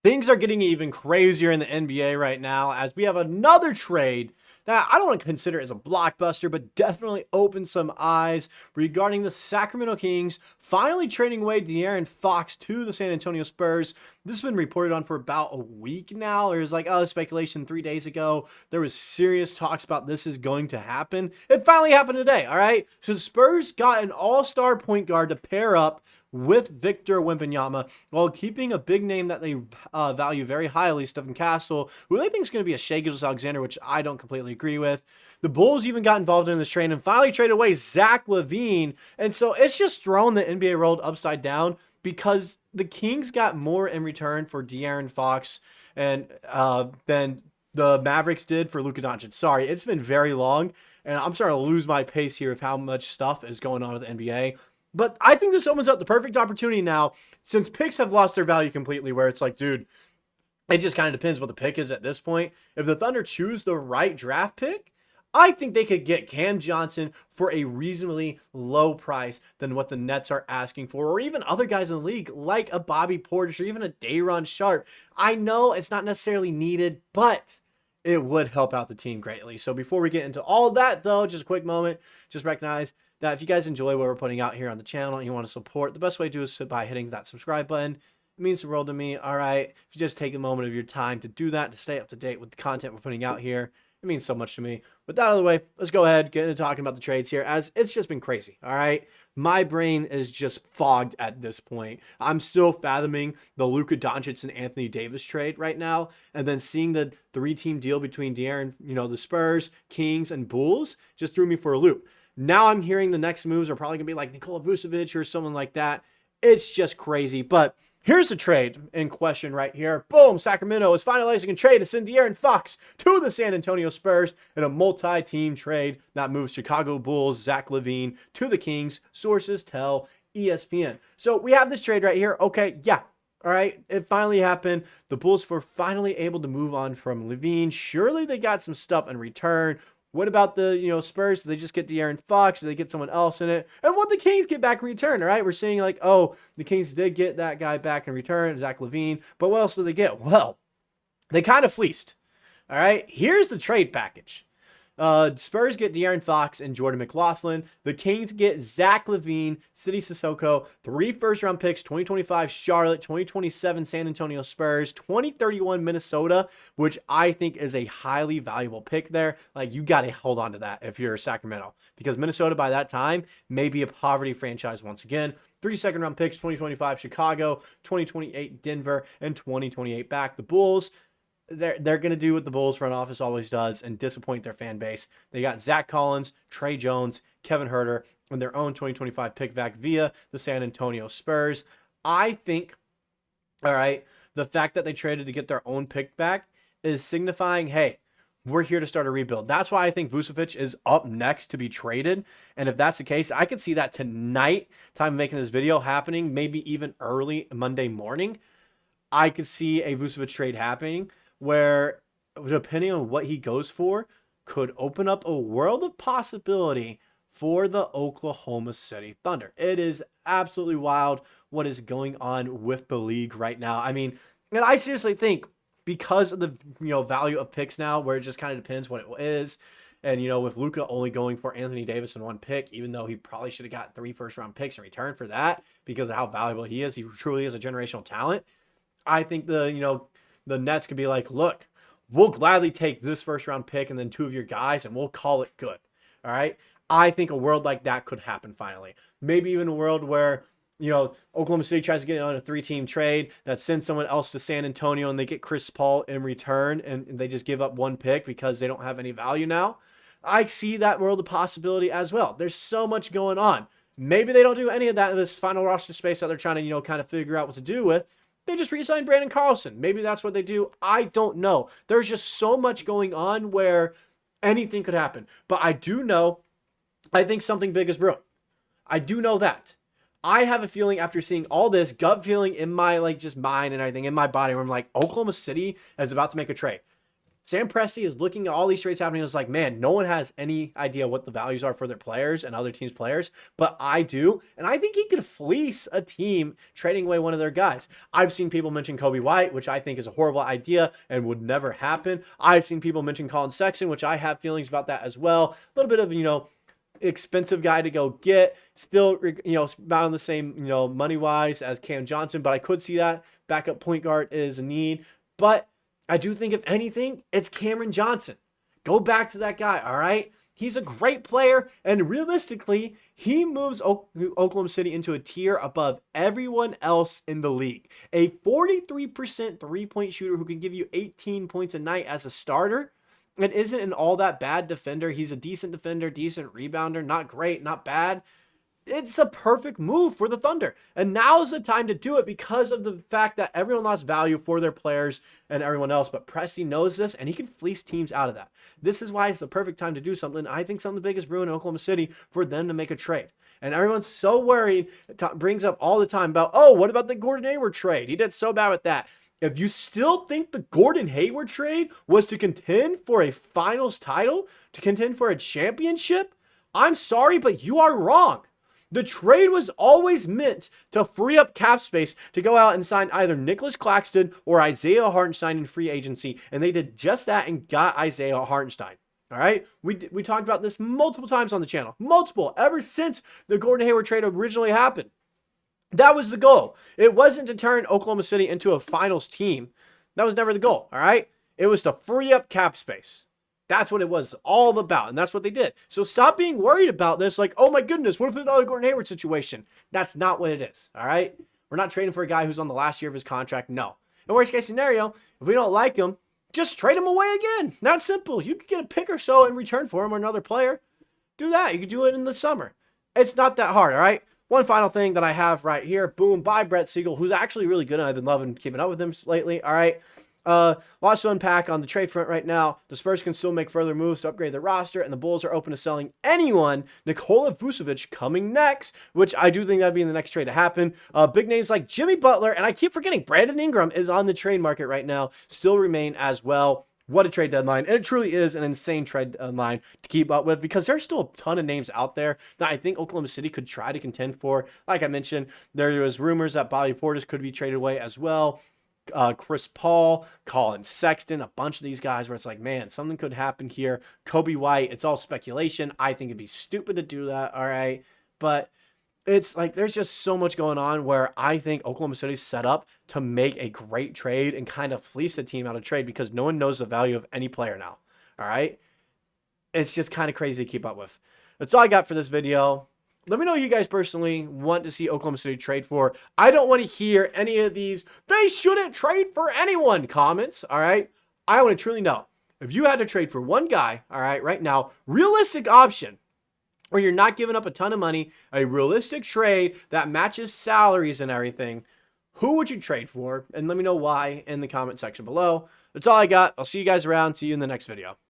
Things are getting even crazier in the NBA right now as we have another trade that I don't want to consider as a blockbuster, but definitely opened some eyes regarding the Sacramento Kings finally trading away De'Aaron Fox to the San Antonio Spurs. This has been reported on for about a week now. There's speculation 3 days ago. There was serious talks about this is going to happen. It finally happened today, all right? So the Spurs got an all-star point guard to pair up with Victor Wembanyama while keeping a big name that they value very highly, Stephen Castle, who they think is going to be a Shai Gilgeous-Alexander, which I don't completely agree with. The Bulls even got involved in this trade and finally traded away Zach LaVine. And so it's just thrown the NBA world upside down because the Kings got more in return for De'Aaron Fox and than the Mavericks did for Luka Doncic. Sorry, it's been very long, and I'm starting to lose my pace here of how much stuff is going on with the NBA. But I think this opens up the perfect opportunity now since picks have lost their value completely, where it's like, dude, it just kind of depends what the pick is at this point. If the Thunder choose the right draft pick, I think they could get Cam Johnson for a reasonably low price than what the Nets are asking for, or even other guys in the league like a Bobby Portis or even a Day'Ron Sharpe. I know it's not necessarily needed, but it would help out the team greatly. So before we get into all of that, though, just a quick moment, just recognize that if you guys enjoy what we're putting out here on the channel and you want to support, the best way to do is by hitting that subscribe button. It means the world to me. All right. If you just take a moment of your time to do that, to stay up to date with the content we're putting out here, it means so much to me. With that out of the way, let's go ahead, get into talking about the trades here, as it's just been crazy. All right. My brain is just fogged at this point. I'm still fathoming the Luka Doncic and Anthony Davis trade right now, and then seeing the three-team deal between De'Aaron, the Spurs, Kings, and Bulls just threw me for a loop. Now I'm hearing the next moves are probably going to be like Nikola Vucevic or someone like that. It's just crazy. But here's the trade in question right here. Boom, Sacramento is finalizing a trade to send De'Aaron Fox to the San Antonio Spurs in a multi-team trade that moves Chicago Bulls Zach LaVine to the Kings. Sources tell ESPN. So we have this trade right here. Okay, yeah. All right, it finally happened. The Bulls were finally able to move on from LaVine. Surely they got some stuff in return. What about the, Spurs? Do they just get De'Aaron Fox? Do they get someone else in it? And what the Kings get back in return, all right? We're seeing the Kings did get that guy back in return, Zach LaVine. But what else do they get? Well, they kind of fleeced, all right? Here's the trade package. Spurs get De'Aaron Fox and Jordan McLaughlin. The Kings get Zach LaVine, City Sissoko, 3 first-round picks, 2025 Charlotte, 2027 San Antonio Spurs, 2031 Minnesota, which I think is a highly valuable pick there. You got to hold on to that if you're Sacramento, because Minnesota by that time may be a poverty franchise once again. 3 second-round picks, 2025 Chicago, 2028 Denver, and 2028 back. The Bulls, they're going to do what the Bulls front office always does and disappoint their fan base. They got Zach Collins, Trey Jones, Kevin Huerter, and their own 2025 pick back via the San Antonio Spurs. I think, all right, the fact that they traded to get their own pick back is signifying, hey, we're here to start a rebuild. That's why I think Vucevic is up next to be traded. And if that's the case, I could see that tonight, time of making this video, happening, maybe even early Monday morning. I could see a Vucevic trade happening, where, depending on what he goes for, could open up a world of possibility for the Oklahoma City Thunder. It is absolutely wild what is going on with the league right now. I mean, and I seriously think because of the value of picks now, where it just kind of depends what it is, and with Luka only going for Anthony Davis in 1 pick, even though he probably should have got 3 first-round picks in return for that because of how valuable he is. He truly is a generational talent. I think the Nets could be like, look, we'll gladly take this first-round pick and then 2 of your guys, and we'll call it good. All right? I think a world like that could happen finally. Maybe even a world where, Oklahoma City tries to get on a 3-team trade that sends someone else to San Antonio and they get Chris Paul in return and they just give up 1 pick because they don't have any value now. I see that world of possibility as well. There's so much going on. Maybe they don't do any of that in this final roster space that they're trying to, kind of figure out what to do with. They just re-signed Brandon Carlson. Maybe that's what they do. I don't know. There's just so much going on where anything could happen. But I do know, I think something big is brewing. I do know that. I have a feeling after seeing all this, gut feeling in my just mind and everything in my body, where I'm like, Oklahoma City is about to make a trade. Sam Presti is looking at all these trades happening. It's like, man, no one has any idea what the values are for their players and other teams' players, but I do. And I think he could fleece a team trading away one of their guys. I've seen people mention Kobe White, which I think is a horrible idea and would never happen. I've seen people mention Colin Sexton, which I have feelings about that as well. A little bit of, expensive guy to go get, still, about the same, money-wise as Cam Johnson, but I could see that backup point guard is a need. But I do think, if anything, it's Cameron Johnson. Go back to that guy, all right? He's a great player, and realistically, he moves Oklahoma City into a tier above everyone else in the league. A 43% three-point shooter who can give you 18 points a night as a starter, and isn't an all that bad defender. He's a decent defender, decent rebounder, not great, not bad. It's a perfect move for the Thunder. And now's the time to do it because of the fact that everyone lost value for their players and everyone else. But Presti knows this, and he can fleece teams out of that. This is why it's the perfect time to do something. I think something big is brewing in Oklahoma City for them to make a trade. And everyone's so worried, brings up all the time about, oh, what about the Gordon Hayward trade? He did so bad with that. If you still think the Gordon Hayward trade was to contend for a finals title, to contend for a championship, I'm sorry, but you are wrong. The trade was always meant to free up cap space to go out and sign either Nicholas Claxton or Isaiah Hartenstein in free agency, and they did just that and got Isaiah Hartenstein. All right, we talked about this multiple times on the channel, ever since the Gordon Hayward trade originally happened. That was the goal. It wasn't to turn Oklahoma City into a finals team. That was never the goal. All right, it was to free up cap space. That's what it was all about, and that's what they did. So stop being worried about this, like, oh my goodness, what if it's another Gordon Hayward situation? That's not what it is, all right? We're not trading for a guy who's on the last year of his contract, no. In worst case scenario, if we don't like him, just trade him away again. Not simple. You could get a pick or so in return for him or another player. Do that. You could do it in the summer. It's not that hard, all right? One final thing that I have right here, boom, by Brett Siegel, who's actually really good, and I've been loving keeping up with him lately, all right? Lots to unpack on the trade front right now. The Spurs can still make further moves to upgrade their roster, and the Bulls are open to selling anyone. Nikola Vucevic coming next, which I do think that'd be in the next trade to happen. Big names like Jimmy Butler, and I keep forgetting Brandon Ingram is on the trade market right now, still remain as well. What a trade deadline. And it truly is an insane trade deadline to keep up with because there's still a ton of names out there that I think Oklahoma City could try to contend for. Like I mentioned, there was rumors that Bobby Portis could be traded away as well. Chris Paul, Colin Sexton, a bunch of these guys where it's like, man, something could happen here. Kobe White, it's all speculation. I think it'd be stupid to do that, all right? But it's like there's just so much going on where I think Oklahoma City's set up to make a great trade and kind of fleece the team out of trade because no one knows the value of any player now, all right? It's just kind of crazy to keep up with. That's all I got for this video. Let me know who you guys personally want to see Oklahoma City trade for. I don't want to hear any of these, they shouldn't trade for anyone comments, all right? I want to truly know. If you had to trade for one guy, all right, right now, realistic option, where you're not giving up a ton of money, a realistic trade that matches salaries and everything, who would you trade for? And let me know why in the comment section below. That's all I got. I'll see you guys around. See you in the next video.